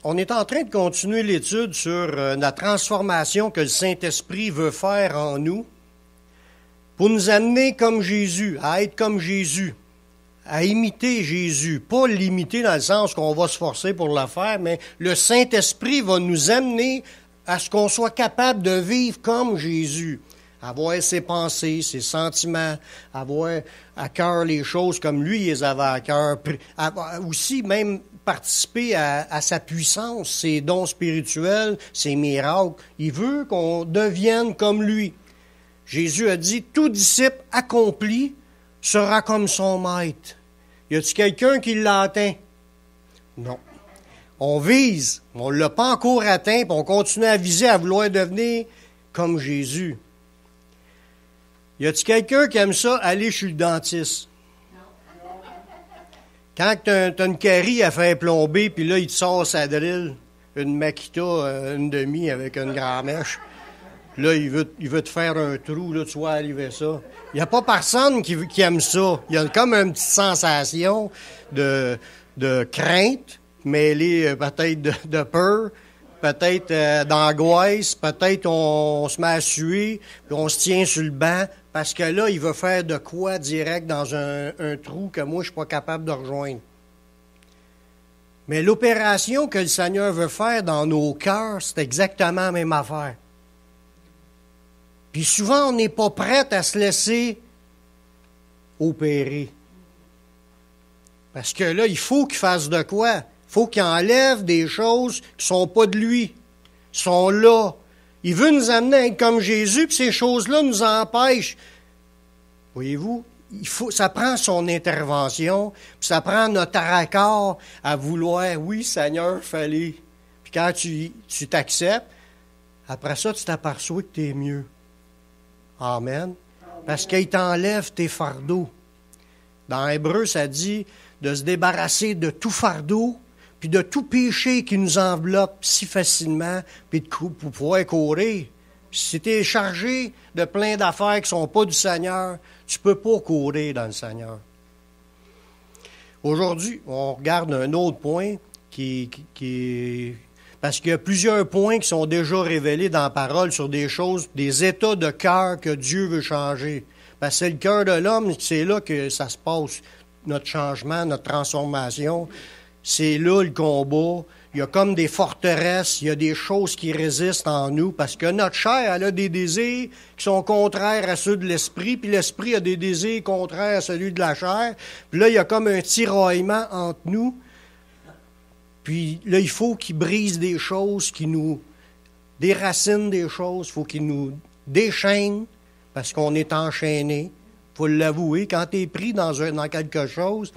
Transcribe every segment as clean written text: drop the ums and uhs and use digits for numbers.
On est en train de continuer l'étude sur la transformation que le Saint-Esprit veut faire en nous pour nous amener comme Jésus, à être comme Jésus, à imiter Jésus. Pas l'imiter dans le sens qu'on va se forcer pour le faire, mais le Saint-Esprit va nous amener à ce qu'on soit capable de vivre comme Jésus. Avoir ses pensées, ses sentiments, avoir à cœur les choses comme lui les avait à cœur. Aussi même participer à sa puissance, ses dons spirituels, ses miracles. Il veut qu'on devienne comme lui. Jésus a dit, tout disciple accompli sera comme son maître. Y a-t-il quelqu'un qui l'a atteint? Non. On vise, on ne l'a pas encore atteint, puis on continue à viser, à vouloir devenir comme Jésus. Y a-t-il quelqu'un qui aime ça, aller chez le dentiste? Quand tu as une carie à faire plomber, puis là, il te sort sa drill, une Makita, une demi avec une grande mèche. Là, il veut te faire un trou, là, tu vois arriver ça. Il n'y a pas personne qui aime ça. Il y a comme une petite sensation de crainte, mêlée peut-être de peur, peut-être d'angoisse, peut-être on se met à suer, puis on se tient sur le banc, parce que là, il veut faire de quoi direct dans un trou que moi, je suis pas capable de rejoindre. Mais l'opération que le Seigneur veut faire dans nos cœurs, c'est exactement la même affaire. Puis souvent, on n'est pas prêt à se laisser opérer. Parce que là, il faut qu'il fasse de quoi? Il faut qu'il enlève des choses qui ne sont pas de lui, sont là. Il veut nous amener à être comme Jésus, puis ces choses-là nous empêchent. Voyez-vous, ça prend son intervention, puis ça prend notre accord à vouloir, oui, Seigneur, fallait. Puis quand tu t'acceptes, après ça, tu t'aperçois que tu es mieux. Amen. Parce qu'il t'enlève tes fardeaux. Dans Hébreu, ça dit de se débarrasser de tout fardeau, puis de tout péché qui nous enveloppe si facilement, puis pour pouvoir courir. Si tu es chargé de plein d'affaires qui ne sont pas du Seigneur, tu ne peux pas courir dans le Seigneur. Aujourd'hui, on regarde un autre point parce qu'il y a plusieurs points qui sont déjà révélés dans la parole sur des choses, des états de cœur que Dieu veut changer. Parce que c'est le cœur de l'homme, c'est là que ça se passe, notre changement, notre transformation. C'est là le combat. Il y a comme des forteresses, il y a des choses qui résistent en nous, parce que notre chair, elle a des désirs qui sont contraires à ceux de l'esprit, puis l'esprit a des désirs contraires à celui de la chair. Puis là, il y a comme un tiraillement entre nous. Puis là, il faut qu'il brise des choses, qu'il nous déracine des choses, il faut qu'il nous déchaîne, parce qu'on est enchaîné. Il faut l'avouer, quand tu es pris dans quelque chose,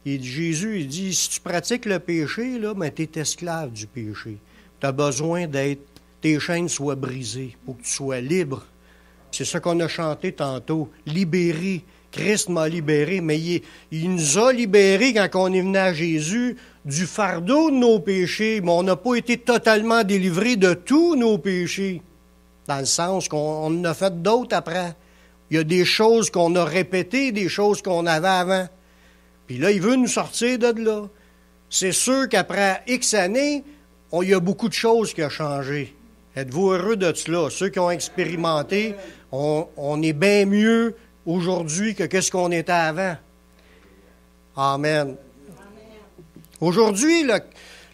Jésus, il dit, si tu pratiques le péché, là, ben, tu es esclave du péché. Tu as besoin tes chaînes soient brisées pour que tu sois libre. C'est ça qu'on a chanté tantôt, libéré. Christ m'a libéré, mais il nous a libérés quand on est venu à Jésus du fardeau de nos péchés, mais on n'a pas été totalement délivrés de tous nos péchés, dans le sens qu'on en a fait d'autres après. Il y a des choses qu'on a répétées, des choses qu'on avait avant. Puis là, il veut nous sortir de là. C'est sûr qu'après X années, il y a beaucoup de choses qui ont changé. Êtes-vous heureux de cela? Ceux qui ont expérimenté, on est bien mieux aujourd'hui que qu'est-ce qu'on était avant. Amen. Aujourd'hui,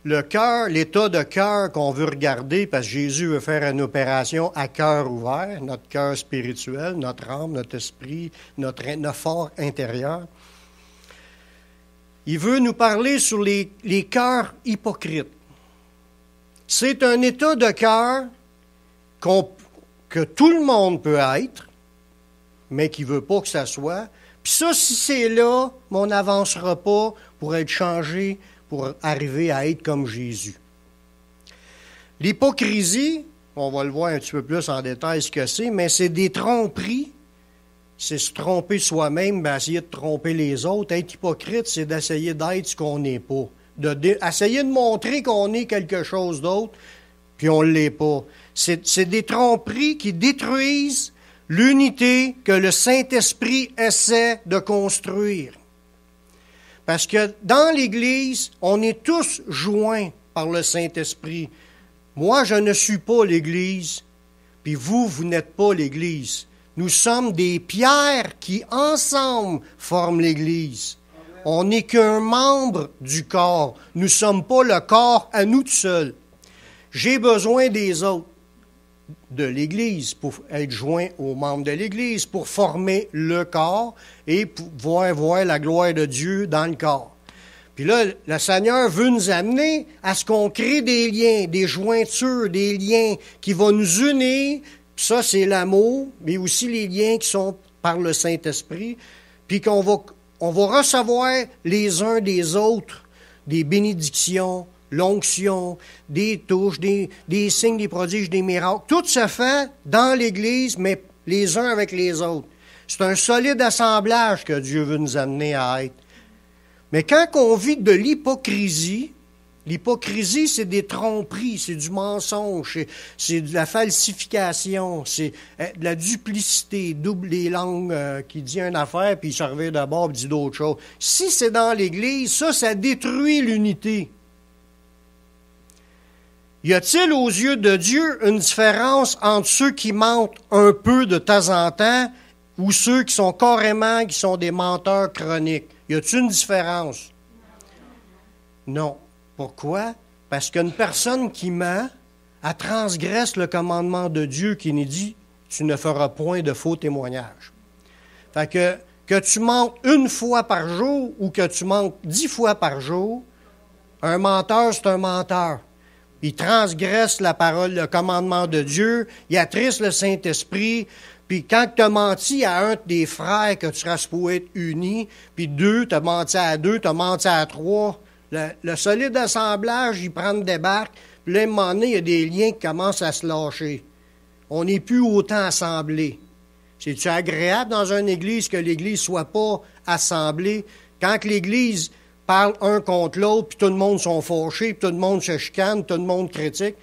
le cœur, l'état de cœur qu'on veut regarder, parce que Jésus veut faire une opération à cœur ouvert, notre cœur spirituel, notre âme, notre esprit, notre fort intérieur. Il veut nous parler sur les cœurs hypocrites. C'est un état de cœur que tout le monde peut être, mais qui ne veut pas que ça soit. Puis ça, si c'est là, on n'avancera pas pour être changé, pour arriver à être comme Jésus. L'hypocrisie, on va le voir un petit peu plus en détail ce que c'est, mais c'est des tromperies. C'est se tromper soi-même, essayer de tromper les autres. Être hypocrite, c'est d'essayer d'être ce qu'on n'est pas. Essayer de montrer qu'on est quelque chose d'autre, puis on ne l'est pas. C'est des tromperies qui détruisent l'unité que le Saint-Esprit essaie de construire. Parce que dans l'Église, on est tous joints par le Saint-Esprit. Moi, je ne suis pas l'Église, puis vous n'êtes pas l'Église. Nous sommes des pierres qui, ensemble, forment l'Église. On n'est qu'un membre du corps. Nous ne sommes pas le corps à nous tout seuls. J'ai besoin des autres de l'Église pour être joint aux membres de l'Église, pour former le corps et pouvoir voir la gloire de Dieu dans le corps. Puis là, le Seigneur veut nous amener à ce qu'on crée des liens, des jointures, des liens qui vont nous unir. Puis ça, c'est l'amour, mais aussi les liens qui sont par le Saint-Esprit. Puis qu'on va recevoir les uns des autres des bénédictions, l'onction, des touches, des signes, des prodiges, des miracles. Tout se fait dans l'Église, mais les uns avec les autres. C'est un solide assemblage que Dieu veut nous amener à être. Mais quand on vit de l'hypocrisie, c'est des tromperies, c'est du mensonge, c'est de la falsification, c'est de la duplicité, double les langues qui dit une affaire, puis il se revient d'abord et dit d'autres choses. Si c'est dans l'Église, ça détruit l'unité. Y a-t-il aux yeux de Dieu une différence entre ceux qui mentent un peu de temps en temps ou ceux qui sont des menteurs chroniques? Y a-t-il une différence? Non. Pourquoi? Parce qu'une personne qui ment, elle transgresse le commandement de Dieu qui nous dit « Tu ne feras point de faux témoignages ». Fait que tu mentes une fois par jour ou que tu mentes 10 fois par jour, un menteur, c'est un menteur. Il transgresse la parole, le commandement de Dieu, il attriste le Saint-Esprit, puis quand tu as menti à un des frères que tu seras supposé être uni, puis tu as menti à 2, tu as menti à 3, le solide assemblage, il prend des barques, puis là, à un moment donné, il y a des liens qui commencent à se lâcher. On n'est plus autant assemblés. C'est-tu agréable dans une église que l'église soit pas assemblée? Quand l'église parle un contre l'autre, puis tout le monde sont fâchés, puis tout le monde se chicane, tout le monde critique,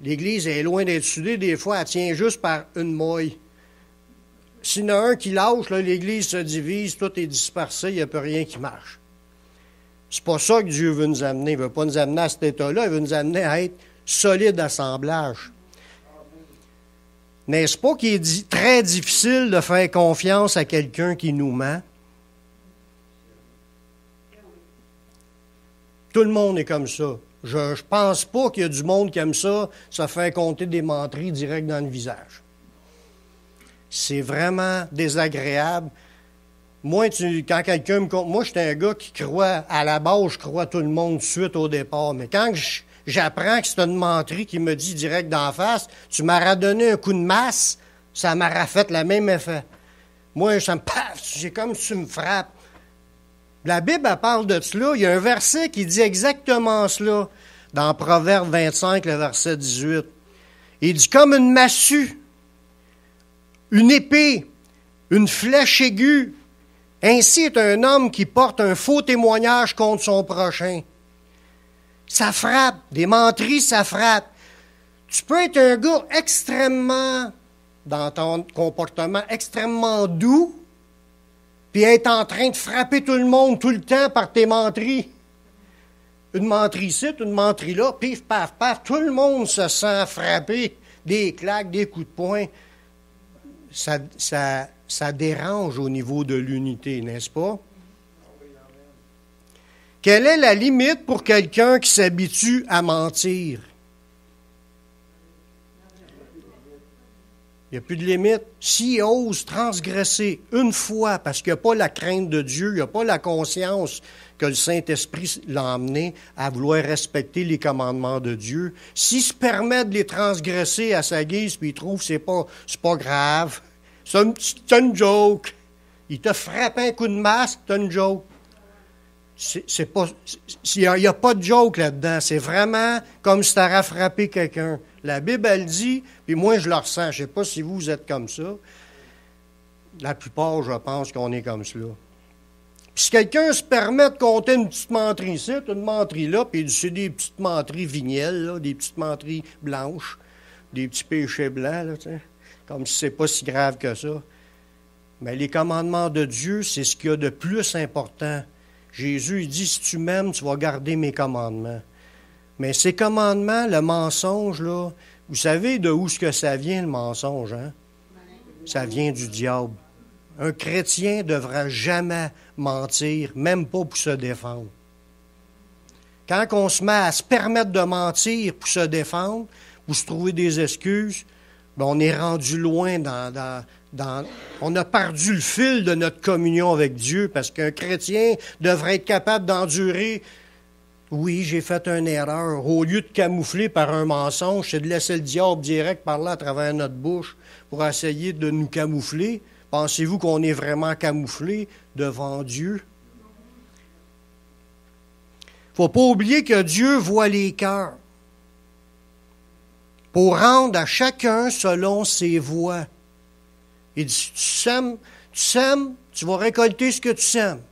l'église est loin d'être soudée. Des fois, elle tient juste par une maille. S'il y en a un qui lâche, là, l'église se divise, tout est dispersé, il n'y a plus rien qui marche. C'est pas ça que Dieu veut nous amener. Il ne veut pas nous amener à cet état-là, il veut nous amener à être solide assemblage. N'est-ce pas qu'il est très difficile de faire confiance à quelqu'un qui nous ment? Tout le monde est comme ça. Je ne pense pas qu'il y a du monde qui aime ça, se faire compter des menteries direct dans le visage. C'est vraiment désagréable. Moi, quand quelqu'un me compte, moi, j'étais un gars qui croit, à la base, je crois tout le monde de suite au départ. Mais quand j'apprends que c'est une menterie qui me dit direct d'en face, tu m'auras donné un coup de masse, ça m'aura fait le même effet. Moi, ça me paf, c'est comme si tu me frappes. La Bible, elle parle de cela. Il y a un verset qui dit exactement cela, dans Proverbe 25, le verset 18. Il dit, comme une massue, une épée, une flèche aiguë, ainsi est un homme qui porte un faux témoignage contre son prochain. Ça frappe. Des menteries, ça frappe. Tu peux être un gars extrêmement, dans ton comportement, extrêmement doux, puis être en train de frapper tout le monde tout le temps par tes menteries. Une menterie ici, une menterie là, pif, paf, paf, tout le monde se sent frappé. Des claques, des coups de poing. Ça dérange au niveau de l'unité, n'est-ce pas? Quelle est la limite pour quelqu'un qui s'habitue à mentir? Il n'y a plus de limite. S'il ose transgresser une fois, parce qu'il n'y a pas la crainte de Dieu, il n'y a pas la conscience que le Saint-Esprit l'a emmené à vouloir respecter les commandements de Dieu, s'il se permet de les transgresser à sa guise, puis il trouve que c'est pas grave, c'est une joke. Il t'a frappé un coup de masse, c'est une joke. Il n'y a pas de joke là-dedans. C'est vraiment comme si tu aurais frappé quelqu'un. La Bible, elle dit, puis moi, je le ressens. Je ne sais pas si vous êtes comme ça. La plupart, je pense qu'on est comme cela. Puis si quelqu'un se permet de compter une petite menterie ici, une menterie là, puis c'est des petites menteries vignelles, là, des petites menteries blanches, des petits péchés blancs, là, comme si c'est pas si grave que ça. Mais les commandements de Dieu, c'est ce qu'il y a de plus important. Jésus, il dit, si tu m'aimes, tu vas garder mes commandements. Mais ces commandements, le mensonge, là, vous savez de où ce que ça vient, le mensonge, hein? Ça vient du diable. Un chrétien ne devra jamais mentir, même pas pour se défendre. Quand on se met à se permettre de mentir pour se défendre, pour se trouver des excuses, bien, on est rendu loin on a perdu le fil de notre communion avec Dieu, parce qu'un chrétien devrait être capable d'endurer. Oui, j'ai fait une erreur. Au lieu de camoufler par un mensonge, c'est de laisser le diable direct parler à travers notre bouche pour essayer de nous camoufler. Pensez-vous qu'on est vraiment camouflé devant Dieu? Il ne faut pas oublier que Dieu voit les cœurs pour rendre à chacun selon ses voies. Il dit, tu sèmes, tu vas récolter ce que tu sèmes.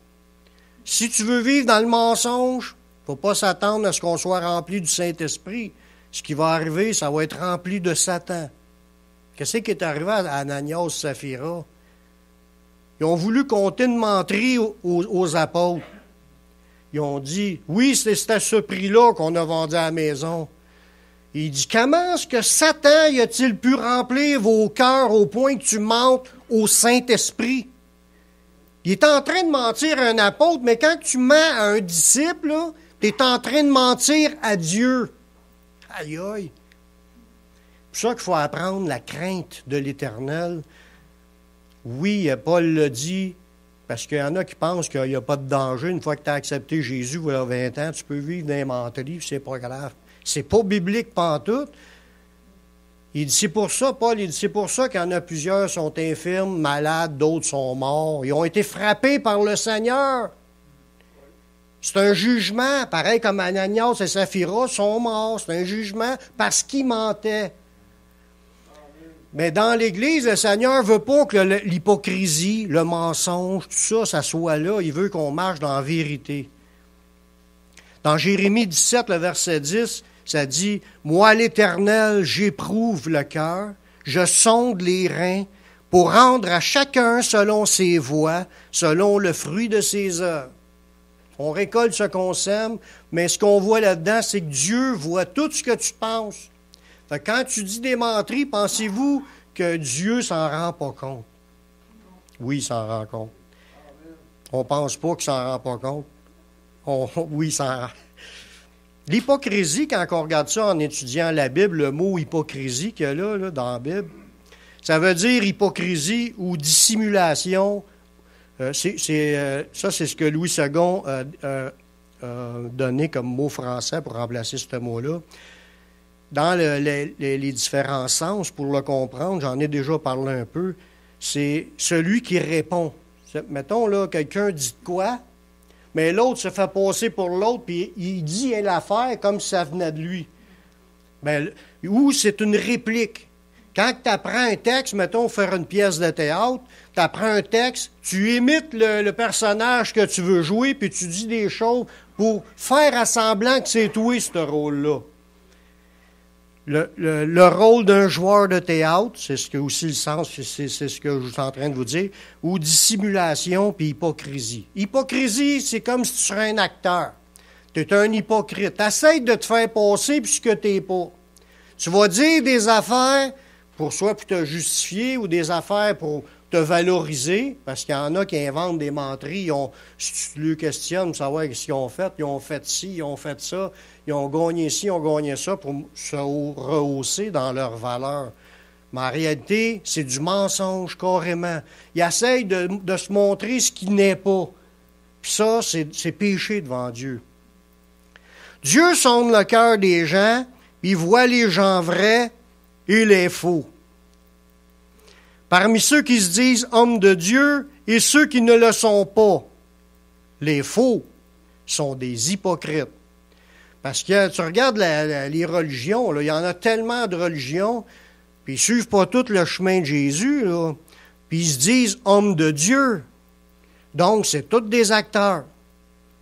Si tu veux vivre dans le mensonge, il ne faut pas s'attendre à ce qu'on soit rempli du Saint-Esprit. Ce qui va arriver, ça va être rempli de Satan. Qu'est-ce qui est arrivé à Ananias et Saphira? Ils ont voulu compter une menterie aux apôtres. Ils ont dit, oui, c'est à ce prix-là qu'on a vendu à la maison. Il dit, comment est-ce que Satan y a-t-il pu remplir vos cœurs au point que tu mentes au Saint-Esprit? Il est en train de mentir à un apôtre, mais quand tu mens à un disciple, tu es en train de mentir à Dieu. Aïe, aïe. C'est pour ça qu'il faut apprendre la crainte de l'Éternel. Oui, Paul l'a dit, parce qu'il y en a qui pensent qu'il n'y a pas de danger. Une fois que tu as accepté Jésus, voilà 20 ans, tu peux vivre dans les menteries, c'est pas grave. C'est pas biblique pantoute. Il dit, c'est pour ça, Paul, il dit, c'est pour ça qu'il y en a plusieurs sont infirmes, malades, d'autres sont morts. Ils ont été frappés par le Seigneur. C'est un jugement, pareil comme Ananias et Saphira sont morts. C'est un jugement parce qu'ils mentaient. Mais dans l'Église, le Seigneur ne veut pas que l'hypocrisie, le mensonge, tout ça, ça soit là. Il veut qu'on marche dans la vérité. Dans Jérémie 17, le verset 10, ça dit, « Moi, l'Éternel, j'éprouve le cœur, je sonde les reins, pour rendre à chacun selon ses voies, selon le fruit de ses œuvres. » On récolte ce qu'on sème, mais ce qu'on voit là-dedans, c'est que Dieu voit tout ce que tu penses. Fait que quand tu dis des menteries, pensez-vous que Dieu s'en rend pas compte? Oui, il s'en rend compte. On pense pas qu'il s'en rend pas compte. Oui, il s'en rend. L'hypocrisie, quand on regarde ça en étudiant la Bible, le mot hypocrisie qu'il y a là, dans la Bible, ça veut dire hypocrisie ou dissimulation. Ça, c'est ce que Louis II a donné comme mot français pour remplacer ce mot-là. Dans les différents sens, pour le comprendre, j'en ai déjà parlé un peu, c'est celui qui répond. Mettons, là, quelqu'un dit de quoi, mais l'autre se fait passer pour l'autre, puis il dit l'affaire comme si ça venait de lui. Ou c'est une réplique. Quand tu apprends un texte, mettons, faire une pièce de théâtre, tu apprends un texte, tu imites le personnage que tu veux jouer, puis tu dis des choses pour faire à semblant que c'est toi, ce rôle-là. Le rôle d'un joueur de théâtre, c'est ce que aussi le sens, c'est ce que je suis en train de vous dire, ou dissimulation puis hypocrisie. Hypocrisie, c'est comme si tu serais un acteur. Tu es un hypocrite. Tu essaies de te faire passer puis ce que tu n'es pas. Tu vas dire des affaires pour te justifier ou des affaires pour te valoriser, parce qu'il y en a qui inventent des menteries. Si tu le questionnes, savoir ce qu'ils ont fait, ils ont fait ci, ils ont fait ça, ils ont gagné ci, ils ont gagné ça pour se rehausser dans leur valeur. Mais en réalité, c'est du mensonge carrément. Ils essayent de se montrer ce qui n'est pas. Puis ça, c'est péché devant Dieu. Dieu sonde le cœur des gens, puis il voit les gens vrais et les faux. Parmi ceux qui se disent hommes de Dieu et ceux qui ne le sont pas, les faux sont des hypocrites. Parce que tu regardes les religions, là, il y en a tellement de religions, puis ils ne suivent pas tout le chemin de Jésus, là, puis ils se disent hommes de Dieu. Donc, c'est tous des acteurs.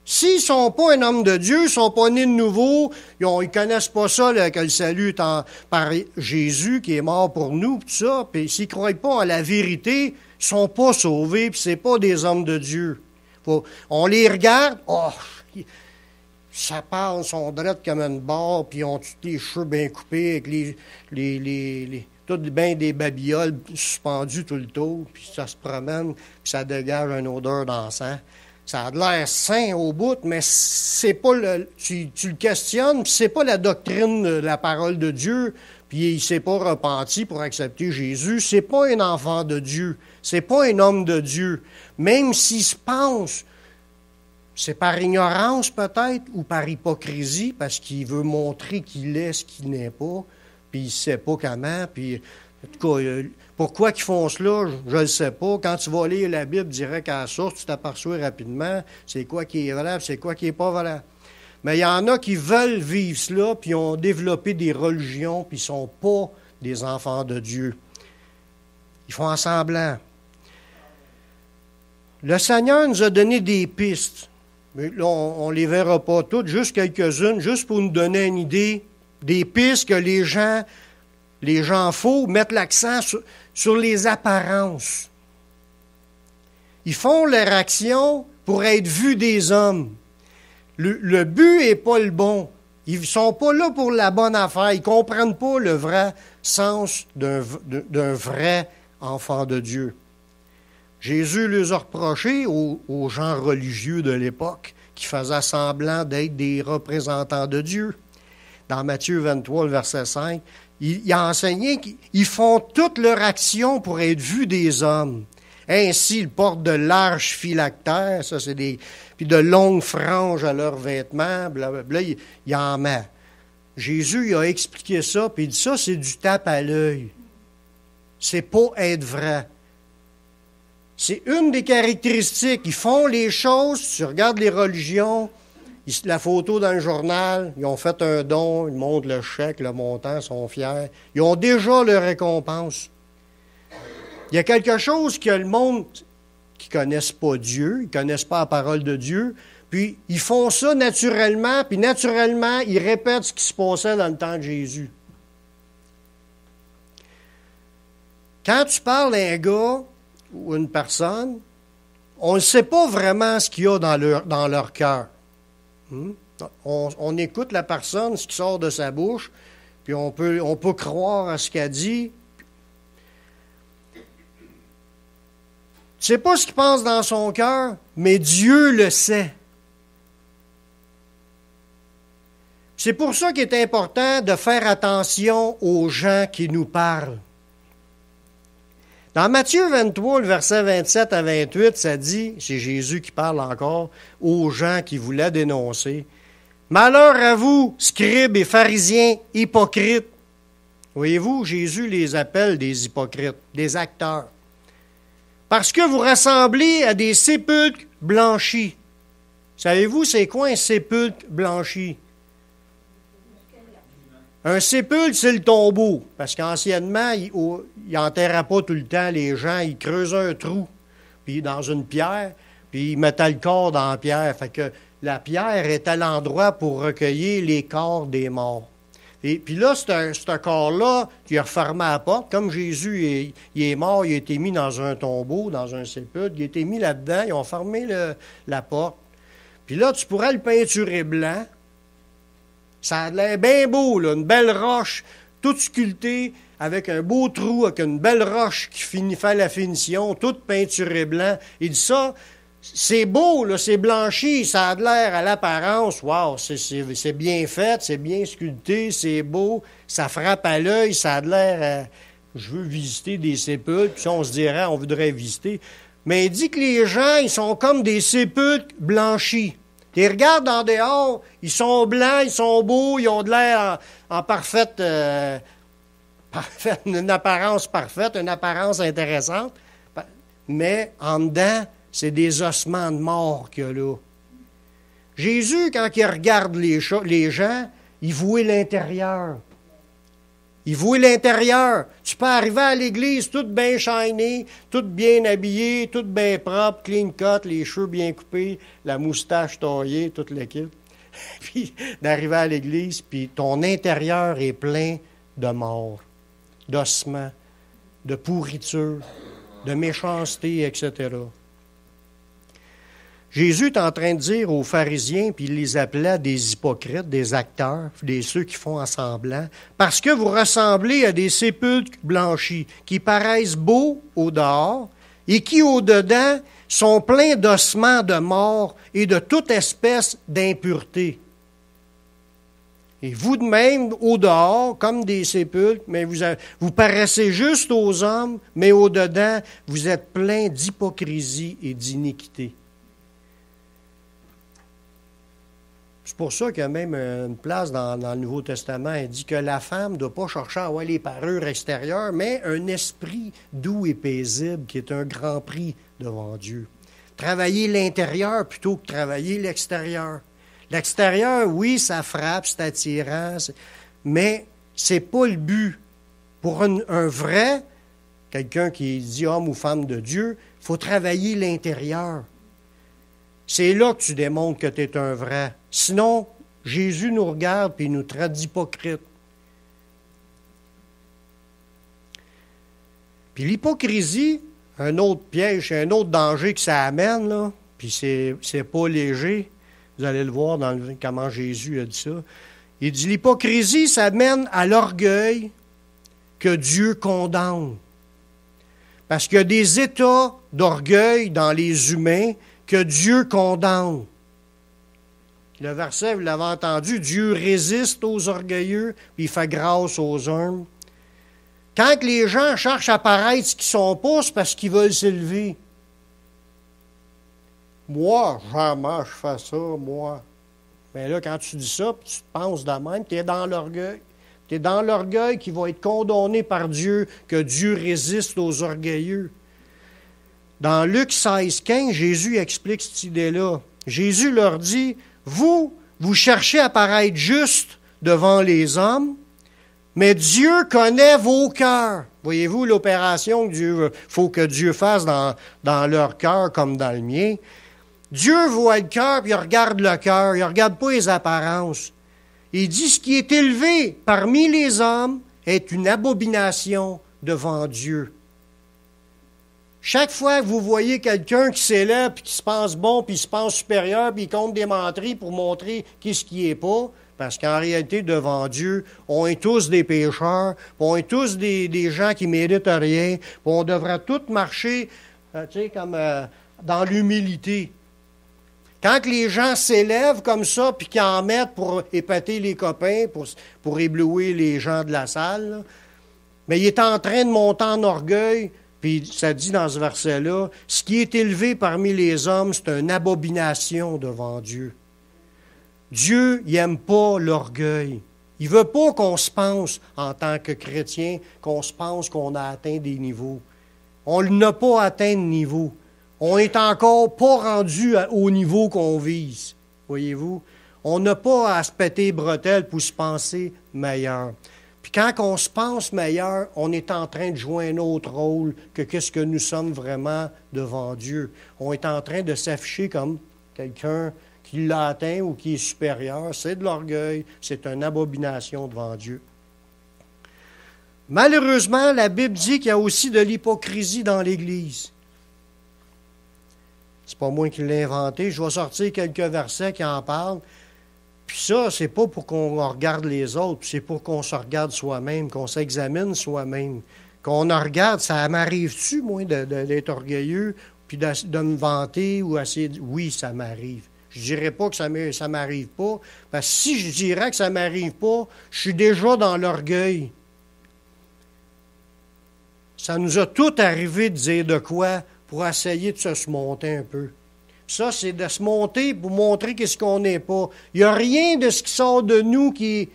S'ils ne sont pas un homme de Dieu, ils ne sont pas nés de nouveau, ils ne connaissent pas ça, là, que le salut est par Jésus qui est mort pour nous, tout ça, puis s'ils ne croient pas en la vérité, ils ne sont pas sauvés, puis ce n'est pas des hommes de Dieu. On les regarde, ça parle, sont drettes comme une barre, puis ils ont tous les cheveux bien coupés, avec tout bien des babioles suspendues tout le tour, puis ça se promène, puis ça dégage une odeur d'encens. Ça a de l'air sain au bout, mais c'est pas tu le questionnes, puis c'est pas la doctrine de la parole de Dieu, puis il s'est pas repenti pour accepter Jésus. C'est pas un enfant de Dieu, c'est pas un homme de Dieu. Même s'il se pense, c'est par ignorance peut-être, ou par hypocrisie, parce qu'il veut montrer qu'il est ce qu'il n'est pas, puis il ne sait pas comment, puis en tout cas, pourquoi ils font cela, je ne le sais pas. Quand tu vas lire la Bible direct à la source, tu t'aperçois rapidement c'est quoi qui est vrai, c'est quoi qui n'est pas vrai. Mais il y en a qui veulent vivre cela, puis ont développé des religions, puis ils ne sont pas des enfants de Dieu. Ils font en semblant. Le Seigneur nous a donné des pistes. Mais là, on ne les verra pas toutes, juste quelques-unes, juste pour nous donner une idée des pistes que les gens faux mettent l'accent sur les apparences. Ils font leur action pour être vus des hommes. Le but n'est pas le bon. Ils ne sont pas là pour la bonne affaire. Ils ne comprennent pas le vrai sens d'un vrai enfant de Dieu. Jésus les a reprochés aux gens religieux de l'époque qui faisaient semblant d'être des représentants de Dieu. Dans Matthieu 23, le verset 5, il a enseigné qu'ils font toute leur action pour être vus des hommes. Ainsi, ils portent de larges phylactères, ça c'est puis de longues franges à leurs vêtements, blablabla, il en met. Jésus il a expliqué ça, puis il dit ça, c'est du tape à l'œil. C'est pas être vrai. C'est une des caractéristiques. Ils font les choses, tu regardes les religions, la photo dans le journal, ils ont fait un don, ils montrent le chèque, le montant, ils sont fiers. Ils ont déjà leur récompense. Il y a quelque chose que le monde qui ne connaissent pas Dieu, ils ne connaissent pas la parole de Dieu, puis ils font ça naturellement, puis naturellement, ils répètent ce qui se passait dans le temps de Jésus. Quand tu parles à un gars ou une personne, on ne sait pas vraiment ce qu'il y a dans leur cœur. On écoute la personne, ce qui sort de sa bouche, puis on peut croire à ce qu'elle dit. Tu ne sais pas ce qu'il pense dans son cœur, mais Dieu le sait. C'est pour ça qu'il est important de faire attention aux gens qui nous parlent. Dans Matthieu 23, le verset 27 à 28, ça dit, c'est Jésus qui parle encore aux gens qui voulaient dénoncer. « Malheur à vous, scribes et pharisiens hypocrites. » Voyez-vous, Jésus les appelle des hypocrites, des acteurs. « Parce que vous ressemblez à des sépulcres blanchis. » Savez-vous, c'est quoi un sépulcre blanchi? Un sépulcre, c'est le tombeau, parce qu'anciennement, ils n'enterraient pas tout le temps les gens, ils creusaient un trou puis dans une pierre, puis ils mettaient le corps dans la pierre. Fait que la pierre était l'endroit pour recueillir les corps des morts. Et puis là, ce corps-là, qui a refermé la porte, comme Jésus il est mort, il a été mis dans un tombeau, dans un sépulcre, il a été mis là-dedans, ils ont fermé la porte. Puis là, tu pourrais le peinturer blanc. Ça a l'air bien beau, là, une belle roche, toute sculptée, avec un beau trou, avec une belle roche qui fait la finition, toute peinturée blanc. Il dit ça, c'est beau, là, c'est blanchi, ça a l'air à l'apparence, wow, c'est bien fait, c'est bien sculpté, c'est beau, ça frappe à l'œil, ça a l'air je veux visiter des sépulcres, puis on se dirait, on voudrait visiter. Mais il dit que les gens, ils sont comme des sépulcres blanchis. Tu les regardes en dehors, ils sont blancs, ils sont beaux, ils ont de l'air en parfaite, une apparence parfaite, une apparence intéressante. Mais en dedans, c'est des ossements de mort qu'il y a là. Jésus, quand il regarde les gens, il voit l'intérieur. Il voit l'intérieur. Tu peux arriver à l'église tout bien shiny, tout bien habillé, tout bien propre, clean cut, les cheveux bien coupés, la moustache taillée, toute l'équipe. Puis d'arriver à l'église, puis ton intérieur est plein de mort, d'ossements, de pourriture, de méchanceté, etc. Jésus est en train de dire aux pharisiens, puis il les appelait des hypocrites, des acteurs, ceux qui font en semblant, parce que vous ressemblez à des sépulcres blanchis, qui paraissent beaux au dehors, et qui au dedans sont pleins d'ossements de mort et de toute espèce d'impureté. Et vous de même, au dehors, comme des sépulcres, mais vous paraissez juste aux hommes, mais au dedans, vous êtes pleins d'hypocrisie et d'iniquité. C'est pour ça qu'il y a même une place dans le Nouveau Testament. Il dit que la femme ne doit pas chercher à avoir les parures extérieures, mais un esprit doux et paisible qui est un grand prix devant Dieu. Travailler l'intérieur plutôt que travailler l'extérieur. L'extérieur, oui, ça frappe, c'est attirant, mais c'est pas le but. Pour un vrai, quelqu'un qui dit homme ou femme de Dieu, il faut travailler l'intérieur. C'est là que tu démontres que tu es un vrai. Sinon, Jésus nous regarde et il nous traite d'hypocrite. Puis l'hypocrisie, un autre piège, un autre danger que ça amène, là, puis c'est pas léger. Vous allez le voir dans comment Jésus a dit ça. Il dit l'hypocrisie, ça mène à l'orgueil que Dieu condamne. Parce qu'il y a des états d'orgueil dans les humains que Dieu condamne. Le verset, vous l'avez entendu, Dieu résiste aux orgueilleux, puis il fait grâce aux humbles. Quand les gens cherchent à paraître ce qu'ils ne sont pas, c'est parce qu'ils veulent s'élever. Moi, jamais je fais ça, moi. Mais là, quand tu dis ça, puis tu te penses de même, tu es dans l'orgueil. Tu es dans l'orgueil qui va être condamné par Dieu, que Dieu résiste aux orgueilleux. Dans Luc 16, 15, Jésus explique cette idée-là. Jésus leur dit, vous cherchez à paraître juste devant les hommes, mais Dieu connaît vos cœurs. Voyez-vous l'opération qu'il faut que Dieu fasse dans leur cœur comme dans le mien. Dieu voit le cœur, puis il regarde le cœur, il ne regarde pas les apparences. Il dit, ce qui est élevé parmi les hommes est une abomination devant Dieu. Chaque fois que vous voyez quelqu'un qui s'élève, puis qui se pense bon, puis il se pense supérieur, puis il compte des menteries pour montrer qu'est-ce qui n'est pas, parce qu'en réalité, devant Dieu, on est tous des pécheurs, puis on est tous des gens qui ne méritent rien, puis on devrait tous marcher comme dans l'humilité. Quand les gens s'élèvent comme ça, puis qu'ils en mettent pour épater les copains, pour éblouir les gens de la salle, là, mais il est en train de monter en orgueil. Puis ça dit dans ce verset-là, ce qui est élevé parmi les hommes, c'est une abomination devant Dieu. Dieu, il n'aime pas l'orgueil. Il ne veut pas qu'on se pense, en tant que chrétien, qu'on se pense qu'on a atteint des niveaux. On n'a pas atteint de niveau. On n'est encore pas rendu au niveau qu'on vise. Voyez-vous? On n'a pas à se péter les bretelles pour se penser meilleur. Puis quand on se pense meilleur, on est en train de jouer un autre rôle que qu'est-ce que nous sommes vraiment devant Dieu. On est en train de s'afficher comme quelqu'un qui l'a atteint ou qui est supérieur. C'est de l'orgueil, c'est une abomination devant Dieu. Malheureusement, la Bible dit qu'il y a aussi de l'hypocrisie dans l'Église. C'est pas moi qui l'ai inventé. Je vais sortir quelques versets qui en parlent. Puis ça, c'est pas pour qu'on regarde les autres, c'est pour qu'on se regarde soi-même, qu'on s'examine soi-même. Qu'on en regarde, ça m'arrive-tu, moi, d'être orgueilleux, puis de me vanter ou essayer de... Oui, ça m'arrive. Je dirais pas que ça m'arrive pas, parce que si je dirais que ça m'arrive pas, je suis déjà dans l'orgueil. Ça nous a tout arrivé de dire de quoi pour essayer de se monter un peu. Ça, c'est de se monter pour montrer qu'est-ce qu'on n'est pas. Il n'y a rien de ce qui sort de nous qui est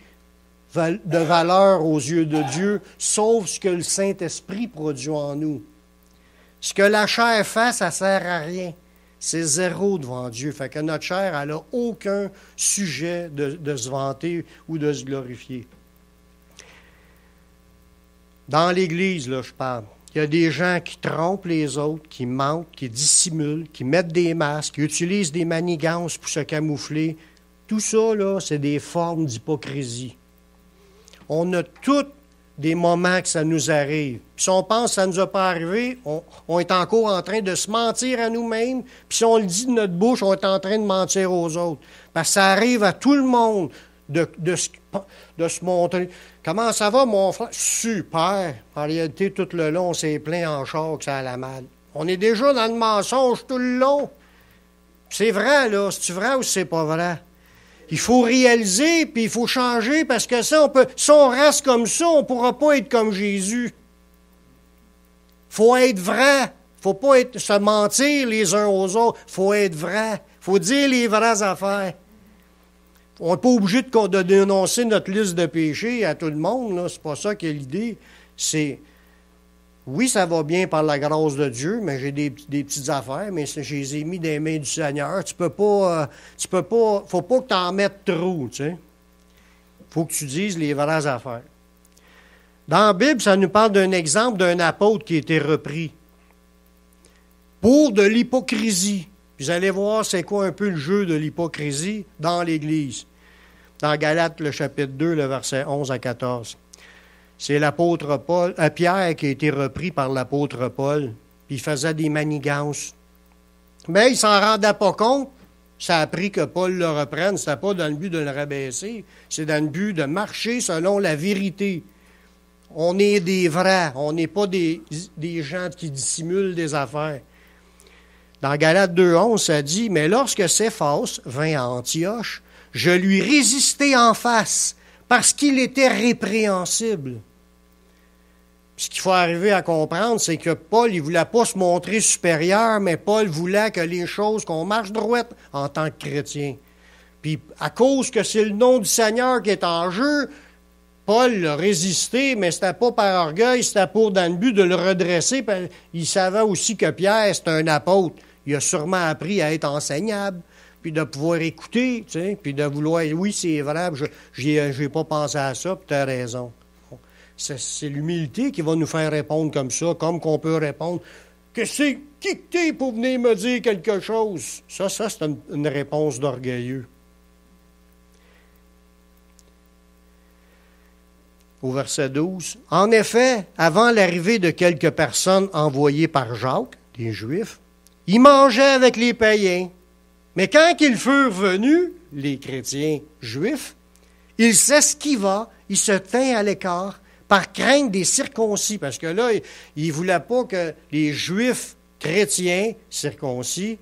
de valeur aux yeux de Dieu, sauf ce que le Saint-Esprit produit en nous. Ce que la chair fait, ça ne sert à rien. C'est zéro devant Dieu. Fait que notre chair, elle n'a aucun sujet de se vanter ou de se glorifier. Dans l'Église, là, je parle. Il y a des gens qui trompent les autres, qui mentent, qui dissimulent, qui mettent des masques, qui utilisent des manigances pour se camoufler. Tout ça, là, c'est des formes d'hypocrisie. On a tous des moments que ça nous arrive. Puis si on pense que ça ne nous a pas arrivé, on est encore en train de se mentir à nous-mêmes. Puis si on le dit de notre bouche, on est en train de mentir aux autres. Parce que ça arrive à tout le monde de se montrer. Comment ça va, mon frère? Super. En réalité, tout le long, on s'est plaint en char que ça allait mal. On est déjà dans le mensonge tout le long. C'est vrai, là. C'est-tu vrai ou c'est pas vrai? Il faut réaliser, puis il faut changer, parce que ça, si on reste comme ça, on ne pourra pas être comme Jésus. Il faut être vrai. Il ne faut pas se mentir les uns aux autres. Il faut être vrai. Il faut dire les vraies affaires. On n'est pas obligé de dénoncer notre liste de péchés à tout le monde. Là. C'est pas ça qui est l'idée. C'est, oui, ça va bien par la grâce de Dieu, mais j'ai des petites affaires, mais je les ai mis dans les mains du Seigneur. Faut pas que tu en mettes trop, tu sais. Faut que tu dises les vraies affaires. Dans la Bible, ça nous parle d'un exemple d'un apôtre qui a été repris pour de l'hypocrisie. Vous allez voir c'est quoi un peu le jeu de l'hypocrisie dans l'Église. Dans Galates, le chapitre 2, le verset 11 à 14. C'est l'apôtre Pierre qui a été repris par l'apôtre Paul, puis il faisait des manigances. Mais il ne s'en rendait pas compte. Ça a pris que Paul le reprenne. Ce n'était pas dans le but de le rabaisser, c'est dans le but de marcher selon la vérité. On est des vrais, on n'est pas des gens qui dissimulent des affaires. Dans Galates 2.11, ça dit « Mais lorsque Céphas vint à Antioche, je lui résistai en face, parce qu'il était répréhensible. » Ce qu'il faut arriver à comprendre, c'est que Paul, il ne voulait pas se montrer supérieur, mais Paul voulait que les choses, qu'on marche droite en tant que chrétien. Puis, à cause que c'est le nom du Seigneur qui est en jeu, Paul l'a résisté, mais c'était pas par orgueil, c'était pour dans le but de le redresser. Il savait aussi que Pierre, c'est un apôtre. Il a sûrement appris à être enseignable, puis de pouvoir écouter, tu sais, puis de vouloir, oui, c'est vrai, j'ai pas pensé à ça, puis tu as raison. C'est l'humilité qui va nous faire répondre comme ça, comme qu'on peut répondre que c'est qui que t'es pour venir me dire quelque chose. Ça c'est une réponse d'orgueilleux. Au verset 12. En effet, avant l'arrivée de quelques personnes envoyées par Jacques, des Juifs, ils mangeaient avec les païens. Mais quand ils furent venus, les chrétiens juifs, il s'esquiva, il se tint à l'écart, par crainte des circoncis, parce que là, il ne voulait pas que les Juifs chrétiens circoncis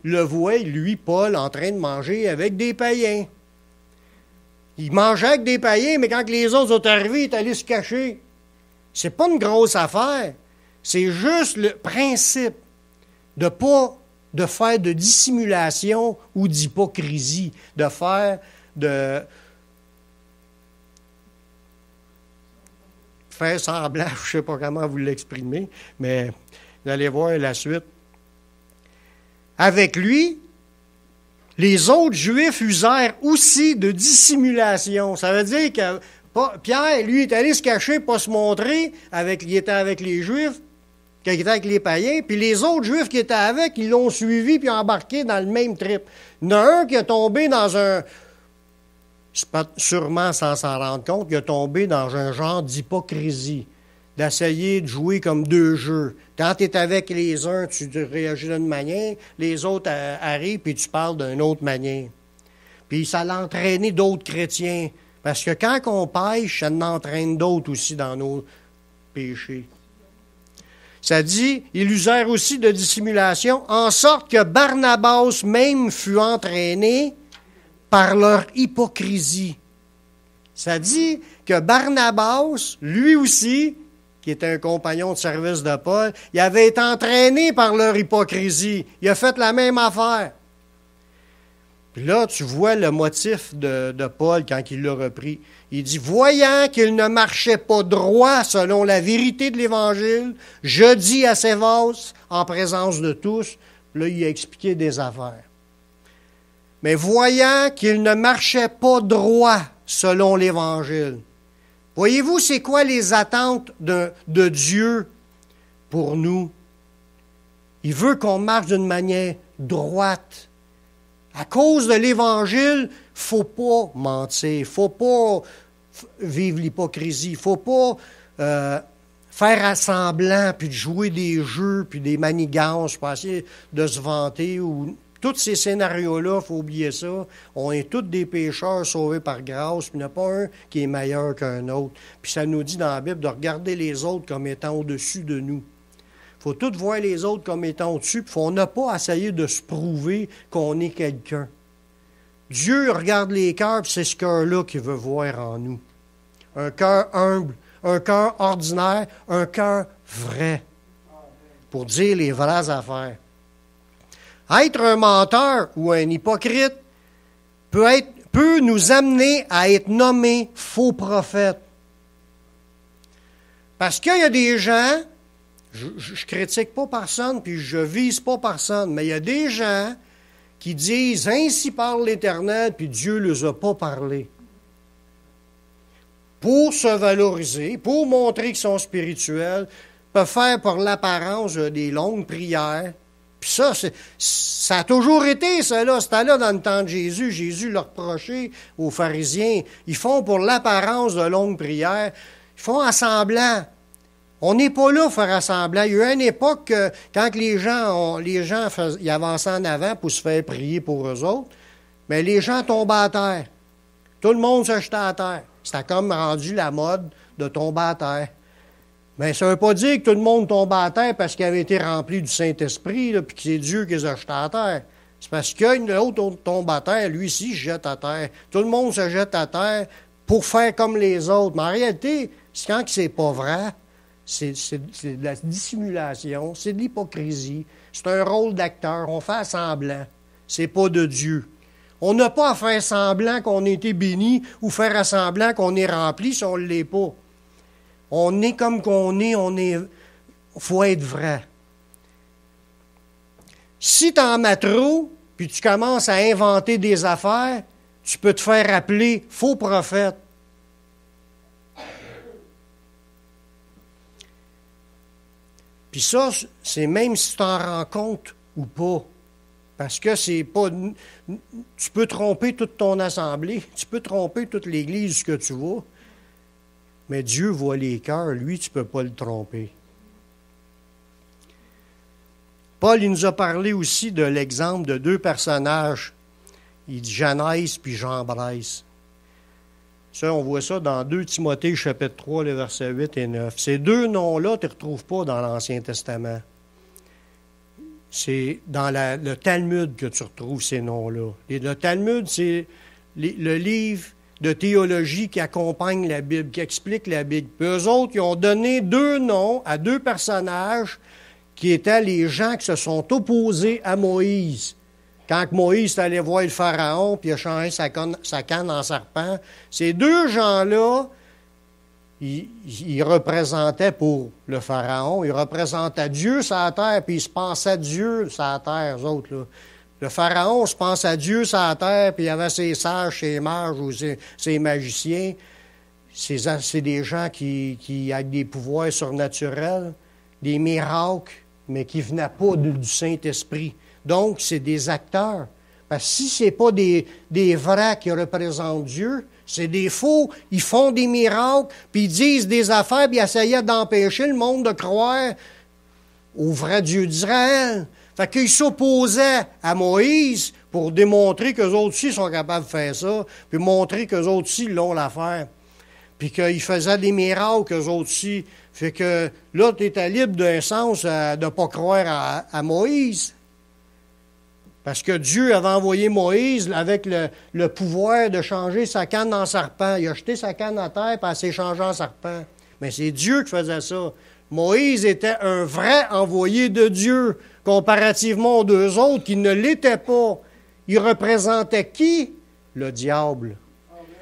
le voient, lui, Paul, en train de manger avec des païens. Il mangeait avec des païens, mais quand les autres sont arrivés, il est allé se cacher. C'est pas une grosse affaire. C'est juste le principe de pas de faire de dissimulation ou d'hypocrisie, de faire semblant, je ne sais pas comment vous l'exprimer, mais vous allez voir la suite. Avec lui, les autres Juifs usèrent aussi de dissimulation. Ça veut dire que Pierre, lui, est allé se cacher, pas se montrer, il était avec les Juifs, qu'il était avec les païens, puis les autres Juifs qui étaient avec, ils l'ont suivi puis embarqué dans le même trip. Il y en a un qui est tombé dans sûrement sans s'en rendre compte, il est tombé dans un genre d'hypocrisie, d'essayer de jouer comme deux jeux. Quand tu es avec les uns, tu réagis d'une manière, les autres arrivent puis tu parles d'une autre manière. Puis ça l'a entraîné d'autres chrétiens, parce que quand on pêche, ça en entraîne d'autres aussi dans nos péchés. Ça dit, ils usèrent aussi de dissimulation, en sorte que Barnabas même fut entraîné par leur hypocrisie. Ça dit que Barnabas, lui aussi, qui était un compagnon de service de Paul, il avait été entraîné par leur hypocrisie. Il a fait la même affaire. Puis là, tu vois le motif de Paul quand il l'a repris. Il dit, voyant qu'il ne marchait pas droit selon la vérité de l'Évangile, je dis à Céphas, en présence de tous, là, il a expliqué des affaires. Mais voyant qu'il ne marchait pas droit selon l'Évangile, voyez-vous, c'est quoi les attentes de Dieu pour nous? Il veut qu'on marche d'une manière droite. À cause de l'Évangile, il ne faut pas mentir, il vivre l'hypocrisie. Il ne faut pas faire à semblant, puis de jouer des jeux, puis des manigances, pour essayer de se vanter. Tous ces scénarios-là, il faut oublier ça. On est tous des pécheurs sauvés par grâce, puis il n'y en a pas un qui est meilleur qu'un autre. Puis ça nous dit dans la Bible de regarder les autres comme étant au-dessus de nous. Il faut tous voir les autres comme étant au-dessus, puis on n'a pas à essayer de se prouver qu'on est quelqu'un. Dieu regarde les cœurs, puis c'est ce cœur-là qu'il veut voir en nous. Un cœur humble, un cœur ordinaire, un cœur vrai, pour dire les vraies affaires. Être un menteur ou un hypocrite peut nous amener à être nommés faux prophètes. Parce qu'il y a des gens, je critique pas personne, puis je vise pas personne, mais il y a des gens qui disent « Ainsi parle l'Éternel », puis Dieu ne les a pas parlé. Pour se valoriser, pour montrer qu'ils sont spirituels, peuvent faire par l'apparence des longues prières. Puis ça a toujours été, ça là. C'était là dans le temps de Jésus. Jésus l'a reproché aux pharisiens. Ils font pour l'apparence de longues prières. Ils font à semblant. On n'est pas là pour faire à semblant. Il y a eu une époque quand les gens ils avançaient en avant pour se faire prier pour eux autres, mais les gens tombaient à terre. Tout le monde se jetait à terre. C'était comme rendu la mode de tomber à terre. Mais ça ne veut pas dire que tout le monde tombe à terre parce qu'il avait été rempli du Saint-Esprit, puis que c'est Dieu qui les a jetés à terre. C'est parce qu'un autre tombe à terre, lui aussi se jette à terre. Tout le monde se jette à terre pour faire comme les autres. Mais en réalité, c'est quand c'est pas vrai, c'est de la dissimulation, c'est de l'hypocrisie, c'est un rôle d'acteur, on fait semblant. C'est pas de Dieu. On n'a pas à faire semblant qu'on a été béni ou faire semblant qu'on est rempli si on ne l'est pas. On est comme qu'on est, faut être vrai. Si tu en as trop, puis tu commences à inventer des affaires, tu peux te faire appeler faux prophète. Puis ça, c'est même si tu t'en rends compte ou pas. Parce que c'est pas... Tu peux tromper toute ton assemblée, tu peux tromper toute l'Église que tu vas, mais Dieu voit les cœurs, lui, tu ne peux pas le tromper. Paul, il nous a parlé aussi de l'exemple de deux personnages. Il dit Janès puis Jambres. Ça, on voit ça dans 2 Timothée, chapitre 3, les versets 8 et 9. Ces deux noms-là, tu ne les retrouves pas dans l'Ancien Testament. C'est dans le Talmud que tu retrouves ces noms-là. Et le Talmud, c'est le livre de théologie qui accompagne la Bible, qui explique la Bible. Puis eux autres, ils ont donné 2 noms à 2 personnages qui étaient les gens qui se sont opposés à Moïse. Quand Moïse est allé voir le Pharaon, puis il a changé sa canne en serpent, ces 2 gens-là, ils représentaient pour le Pharaon, ils représentaient Dieu sur la terre, puis ils se pensaient Dieu sur la terre, eux autres, là. Le Pharaon se pense à Dieu sur la terre, puis il y avait ses sages, ses mages ou ses magiciens. C'est des gens qui avec des pouvoirs surnaturels, des miracles, mais qui ne venaient pas du Saint-Esprit. Donc, c'est des acteurs. Parce que si ce n'est pas des vrais qui représentent Dieu, c'est des faux. Ils font des miracles, puis ils disent des affaires, puis ils essayaient d'empêcher le monde de croire au vrai Dieu d'Israël. Fait qu'ils s'opposaient à Moïse pour démontrer qu'eux autres aussi sont capables de faire ça, puis montrer qu'eux autres aussi l'ont l'affaire. Puis qu'ils faisaient des miracles qu'eux autres aussi. Fait que là, tu étais libre d'un sens de ne pas croire à Moïse. Parce que Dieu avait envoyé Moïse avec le pouvoir de changer sa canne en serpent. Il a jeté sa canne à terre, puis elle s'est changée en serpent. Mais c'est Dieu qui faisait ça. Moïse était un vrai envoyé de Dieu, comparativement aux 2 autres qui ne l'étaient pas. Il représentait qui? Le diable.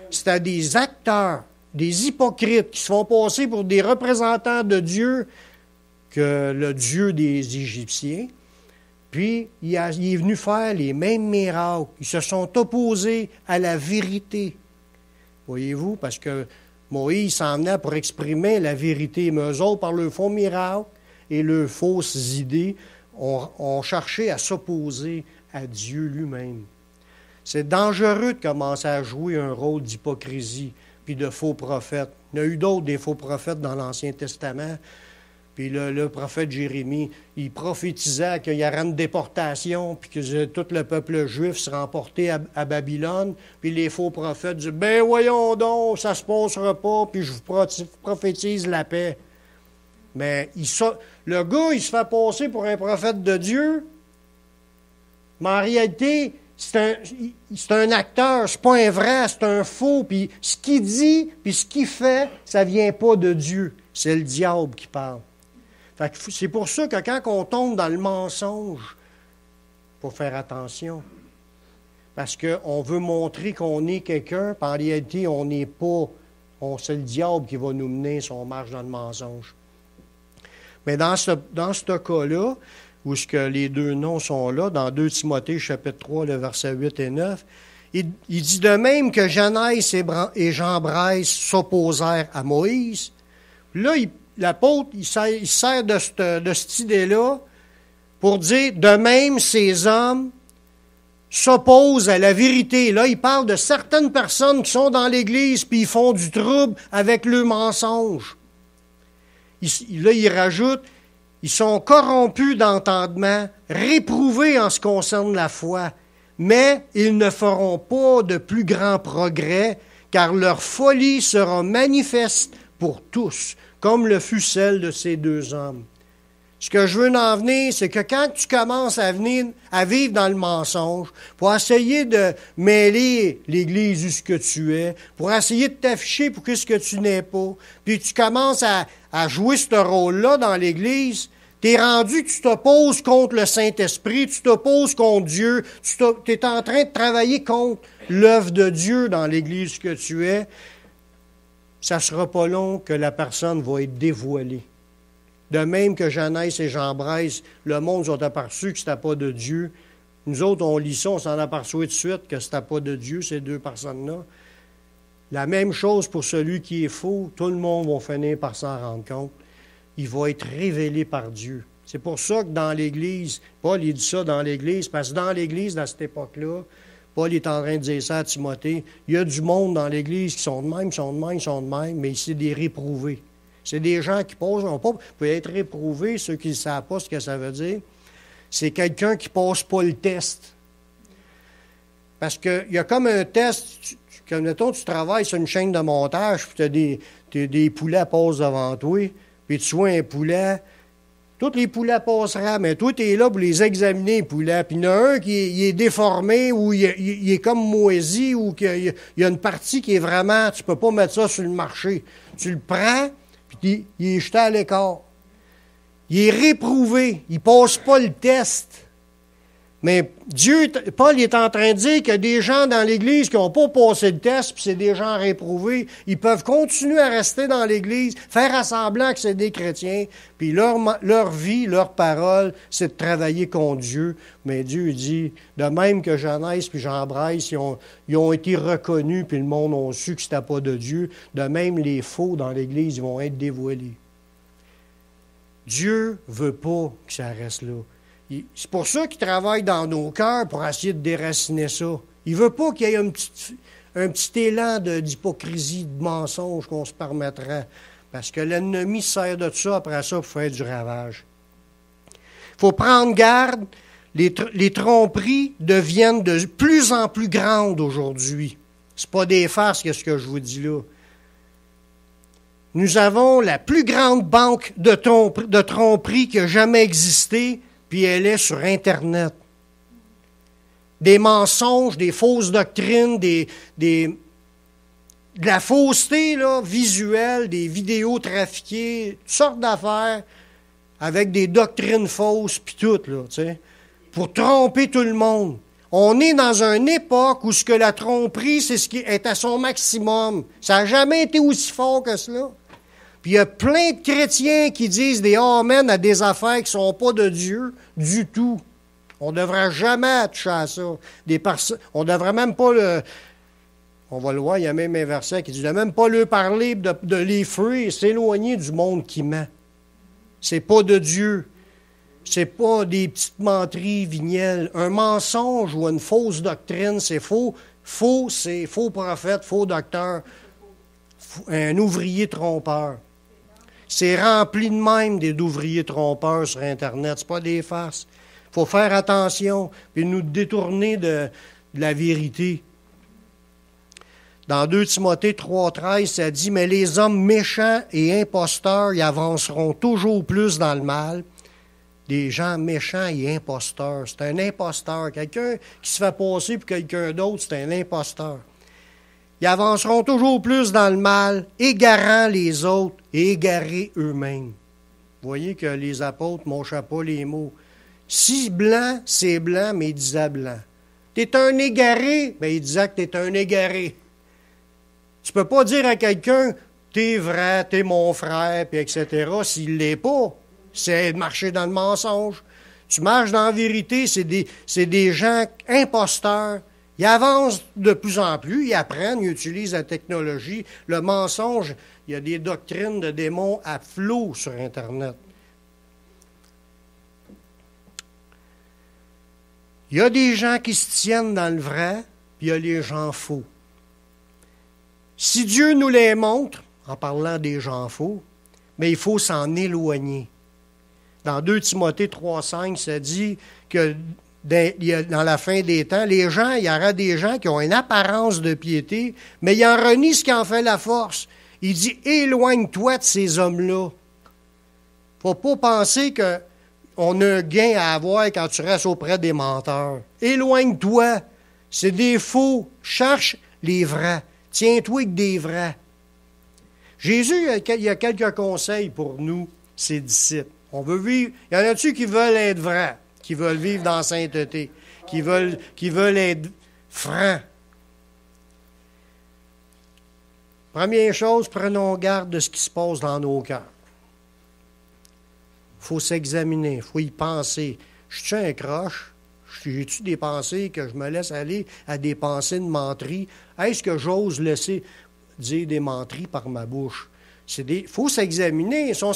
C'était des acteurs, des hypocrites qui se font passer pour des représentants de Dieu, que le Dieu des Égyptiens. Puis, il est venu faire les mêmes miracles. Ils se sont opposés à la vérité. Voyez-vous, parce que Moïse s'en venait pour exprimer la vérité. Mais eux autres, par leurs faux miracles et leurs fausses idées, ont cherché à s'opposer à Dieu lui-même. C'est dangereux de commencer à jouer un rôle d'hypocrisie puis de faux prophètes. Il y en a eu d'autres, des faux prophètes dans l'Ancien Testament. Puis le prophète Jérémie, il prophétisait qu'il y aurait une déportation, puis que tout le peuple juif serait emporté à Babylone. Puis les faux prophètes disaient, « Ben voyons donc, ça se passera pas, puis je vous prophétise la paix. » Mais le gars, il se fait passer pour un prophète de Dieu, mais en réalité, c'est un acteur, c'est pas un vrai, c'est un faux. Puis ce qu'il dit, puis ce qu'il fait, ça vient pas de Dieu. C'est le diable qui parle. Fait que c'est pour ça que quand on tombe dans le mensonge, il faut faire attention. Parce qu'on veut montrer qu'on est quelqu'un, puis en réalité, on n'est pas. C'est le diable qui va nous mener si on marche dans le mensonge. Mais dans ce cas-là, où ce que les deux noms sont là, dans 2 Timothée, chapitre 3, le verset 8 et 9, il dit de même que Janès et Jambres s'opposèrent à Moïse. Là, l'apôtre, il sert de cette idée-là pour dire, de même, ces hommes s'opposent à la vérité. Là, il parle de certaines personnes qui sont dans l'Église puis ils font du trouble avec le mensonge. Là, il rajoute, ils sont corrompus d'entendement, réprouvés en ce qui concerne la foi, mais ils ne feront pas de plus grands progrès, car leur folie sera manifeste pour tous, comme le fut celle de ces deux hommes. Ce que je veux en venir, c'est que quand tu commences à vivre dans le mensonge, pour essayer de mêler l'Église où ce que tu es, pour essayer de t'afficher pour ce que tu n'es pas, puis tu commences à jouer ce rôle-là dans l'Église, t'es rendu que tu t'opposes contre le Saint-Esprit, tu t'opposes contre Dieu, tu es en train de travailler contre l'œuvre de Dieu dans l'Église que tu es, ça ne sera pas long que la personne va être dévoilée. De même que Janès et Jambres, le monde s'est aperçu que ce n'était pas de Dieu. Nous autres, on lit ça, on s'en aperçoit tout de suite que ce n'était pas de Dieu, ces deux personnes-là. La même chose pour celui qui est faux, tout le monde va finir par s'en rendre compte. Il va être révélé par Dieu. C'est pour ça que dans l'Église, Paul il dit ça dans l'Église, parce que dans l'Église, dans cette époque-là, Paul est en train de dire ça à Timothée, il y a du monde dans l'Église qui sont de même, mais c'est des réprouvés. C'est des gens qui peuvent être réprouvés, ceux qui ne savent pas ce que ça veut dire. C'est quelqu'un qui ne passe pas le test. Parce qu'il y a comme un test, comme mettons, tu travailles sur une chaîne de montage, puis tu as des poulets passent devant toi, puis tu vois un poulet, tous les poulets passeront, mais toi, tu es là pour les examiner, les poulets. Puis il y en a un qui est déformé, ou il est comme moisi, ou il y a une partie qui est vraiment, tu ne peux pas mettre ça sur le marché. Tu le prends, puis il est jeté à l'écart. Il est réprouvé. Il ne passe pas le test. Mais Paul est en train de dire qu'il y a des gens dans l'Église qui n'ont pas passé le test, puis c'est des gens réprouvés. Ils peuvent continuer à rester dans l'Église, faire semblant que c'est des chrétiens, puis leur vie, leur parole, c'est de travailler contre Dieu. Mais Dieu dit, de même que Janès puis Jambres, ils ont été reconnus, puis le monde a su que ce n'était pas de Dieu, de même les faux dans l'Église, ils vont être dévoilés. Dieu ne veut pas que ça reste là. C'est pour ça qu'il travaille dans nos cœurs pour essayer de déraciner ça. Il ne veut pas qu'il y ait un petit élan d'hypocrisie, de mensonge qu'on se permettrait. Parce que l'ennemi sert de ça après ça pour faire du ravage. Il faut prendre garde. Les tromperies deviennent de plus en plus grandes aujourd'hui. Ce n'est pas des farces, ce que je vous dis là. Nous avons la plus grande banque de tromperies qui a jamais existé, puis elle est sur Internet. Des mensonges, des fausses doctrines, de la fausseté là, visuelle, des vidéos trafiquées, toutes sortes d'affaires, avec des doctrines fausses, puis tout, là, tu sais, pour tromper tout le monde. On est dans une époque où ce que la tromperie, c'est ce qui est à son maximum. Ça n'a jamais été aussi fort que cela. Puis il y a plein de chrétiens qui disent des amen à des affaires qui ne sont pas de Dieu du tout. On ne devrait jamais toucher à ça. On ne devrait même pas on va le voir, il y a même un verset qui dit ne même pas leur parler de les fuir et s'éloigner du monde qui ment. C'est pas de Dieu. C'est pas des petites menteries vignelles. Un mensonge ou une fausse doctrine, c'est faux. Faux, c'est faux prophète, faux docteur, un ouvrier trompeur. C'est rempli de même d'ouvriers trompeurs sur Internet. C'est pas des farces. Il faut faire attention et nous détourner de la vérité. Dans 2 Timothée 3,13, ça dit « Mais les hommes méchants et imposteurs y avanceront toujours plus dans le mal. » Des gens méchants et imposteurs. C'est un imposteur. Quelqu'un qui se fait passer pour quelqu'un d'autre, c'est un imposteur. Ils avanceront toujours plus dans le mal, égarant les autres et égarés eux-mêmes. Vous voyez que les apôtres ne mâchaient pas les mots. Si blanc, c'est blanc, mais il disait blanc. T'es un égaré, bien il disait que t'es un égaré. Tu peux pas dire à quelqu'un, t'es vrai, t'es mon frère, puis etc., s'il ne l'est pas. C'est marcher dans le mensonge. Tu marches dans la vérité, c'est des gens imposteurs. Ils avancent de plus en plus, ils apprennent, ils utilisent la technologie. Le mensonge, il y a des doctrines de démons à flot sur Internet. Il y a des gens qui se tiennent dans le vrai, puis il y a les gens faux. Si Dieu nous les montre, en parlant des gens faux, mais il faut s'en éloigner. Dans 2 Timothée 3,5, ça dit que dans la fin des temps, il y aura des gens qui ont une apparence de piété, mais il en renie ce qui en fait la force. Il dit, éloigne-toi de ces hommes-là. Il ne faut pas penser qu'on a un gain à avoir quand tu restes auprès des menteurs. Éloigne-toi. C'est des faux. Cherche les vrais. Tiens-toi avec des vrais. Jésus, il y a quelques conseils pour nous, ses disciples. On veut vivre. Il y en a-tu qui veulent être vrais, qui veulent vivre dans la sainteté, qui veulent être francs? Première chose, prenons garde de ce qui se passe dans nos cœurs. Il faut s'examiner, il faut y penser. Je suis un croche? J'ai-tu des pensées que je me laisse aller à des pensées de menterie? Est-ce que j'ose laisser dire des menteries par ma bouche? Il faut s'examiner. Si on ne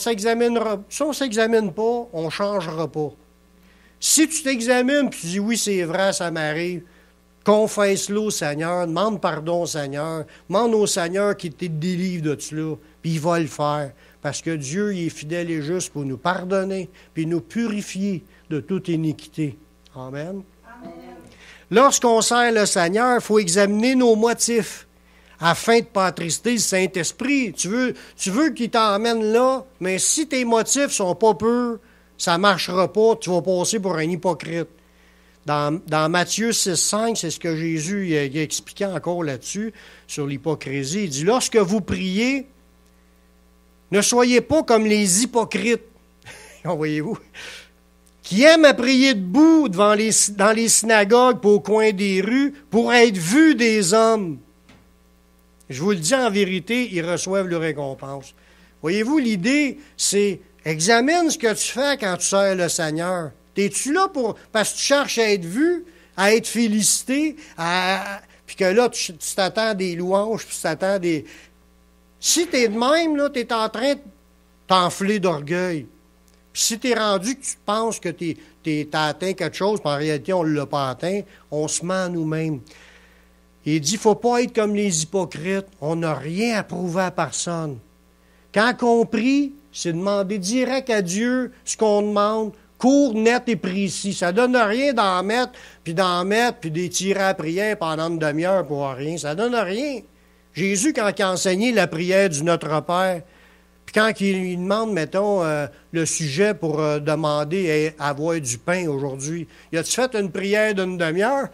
s'examine pas, on ne changera pas. Si tu t'examines et tu dis oui, c'est vrai, ça m'arrive, confesse-le au Seigneur, demande pardon au Seigneur, demande au Seigneur qu'il te délivre de cela, puis il va le faire. Parce que Dieu, il est fidèle et juste pour nous pardonner, puis nous purifier de toute iniquité. Amen. Amen. Lorsqu'on sert le Seigneur, il faut examiner nos motifs afin de ne pas attrister le Saint-Esprit. Tu veux qu'il t'emmène là, mais si tes motifs ne sont pas purs, ça ne marchera pas, tu vas passer pour un hypocrite. Dans Matthieu 6,5, c'est ce que Jésus il a expliqué encore là-dessus, sur l'hypocrisie. Il dit, lorsque vous priez, ne soyez pas comme les hypocrites. Voyez-vous? Qui aiment à prier debout dans les synagogues au coin des rues pour être vus des hommes. Je vous le dis en vérité, ils reçoivent leur récompense. Voyez-vous, l'idée, c'est examine ce que tu fais quand tu sers le Seigneur. Es-tu là parce que tu cherches à être vu, à être félicité, puis que là, tu t'attends des louanges, puis tu t'attends des... Si tu es de même, là, tu es en train de t'enfler d'orgueil. Puis si tu es rendu que tu penses que tu as atteint quelque chose, puis en réalité, on ne l'a pas atteint, on se ment à nous-mêmes. Il dit, il ne faut pas être comme les hypocrites. On n'a rien à prouver à personne. Quand on prie, c'est demander direct à Dieu ce qu'on demande, court, net et précis. Ça ne donne rien d'en mettre, puis des tirer à prière pendant une demi-heure pour rien. Ça ne donne rien. Jésus, quand il a enseigné la prière du Notre Père, puis quand il demande, mettons, le sujet pour demander à avoir du pain aujourd'hui, il a-tu fait une prière d'une demi-heure?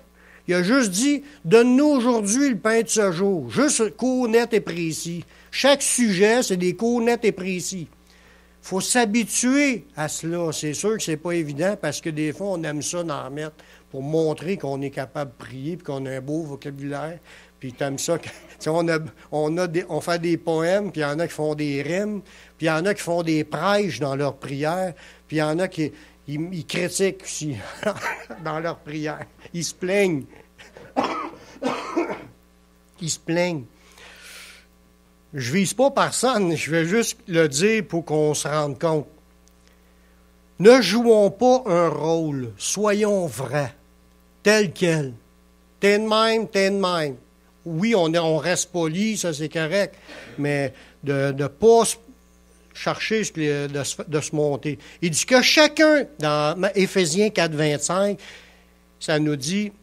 Il a juste dit, donne-nous aujourd'hui le pain de ce jour. Juste court, net et précis. Chaque sujet, c'est des cours nets et précis. Il faut s'habituer à cela. C'est sûr que c'est pas évident parce que des fois, on aime ça d'en mettre pour montrer qu'on est capable de prier et qu'on a un beau vocabulaire. Puis t'aimes ça. On fait des poèmes, puis il y en a qui font des rimes, puis il y en a qui font des prêches dans leurs prières, puis il y en a qui ils critiquent aussi dans leurs prières. Ils se plaignent. Ils se plaignent. Je ne vise pas personne, je vais juste le dire pour qu'on se rende compte. Ne jouons pas un rôle, soyons vrais, tel quel. T'es de même, t'es de même. Oui, on reste poli, ça c'est correct, mais de ne pas chercher de se monter. Il dit que chacun, dans Éphésiens 4, 25, ça nous dit,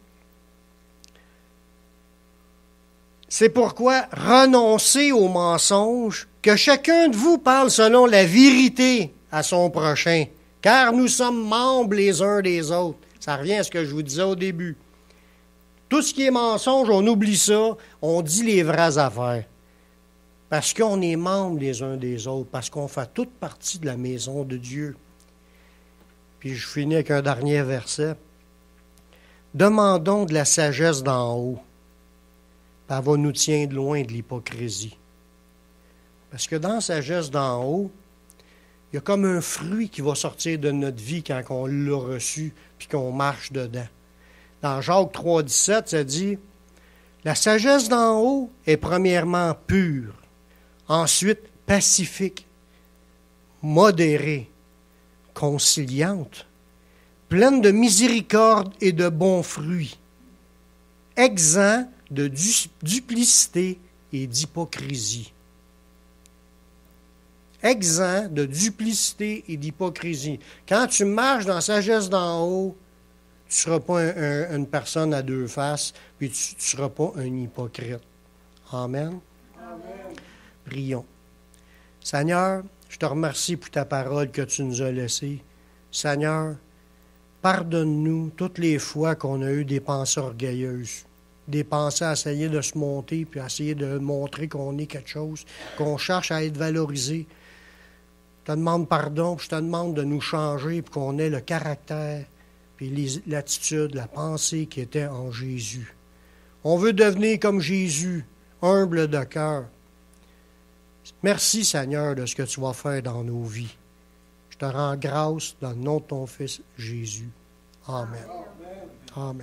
c'est pourquoi renoncez au mensonge, que chacun de vous parle selon la vérité à son prochain, car nous sommes membres les uns des autres. Ça revient à ce que je vous disais au début. Tout ce qui est mensonge, on oublie ça, on dit les vraies affaires. Parce qu'on est membres les uns des autres, parce qu'on fait toute partie de la maison de Dieu. Puis je finis avec un dernier verset. Demandons de la sagesse d'en haut. Elle va nous tenir loin de l'hypocrisie. Parce que dans la sagesse d'en haut, il y a comme un fruit qui va sortir de notre vie quand on l'a reçu puis qu'on marche dedans. Dans Jacques 3, 17, ça dit « La sagesse d'en haut est premièrement pure, ensuite pacifique, modérée, conciliante, pleine de miséricorde et de bons fruits, exempt de duplicité et d'hypocrisie. » Exempt de duplicité et d'hypocrisie. Quand tu marches dans la sagesse d'en haut, tu ne seras pas une personne à deux faces, puis tu ne seras pas un hypocrite. Amen. Amen. Prions. Seigneur, je te remercie pour ta parole que tu nous as laissée. Seigneur, pardonne-nous toutes les fois qu'on a eu des pensées orgueilleuses, des pensées à essayer de se monter, puis à essayer de montrer qu'on est quelque chose, qu'on cherche à être valorisé. Je te demande pardon, puis je te demande de nous changer, puis qu'on ait le caractère, puis l'attitude, la pensée qui était en Jésus. On veut devenir comme Jésus, humble de cœur. Merci, Seigneur, de ce que tu vas faire dans nos vies. Je te rends grâce dans le nom de ton Fils Jésus. Amen. Amen.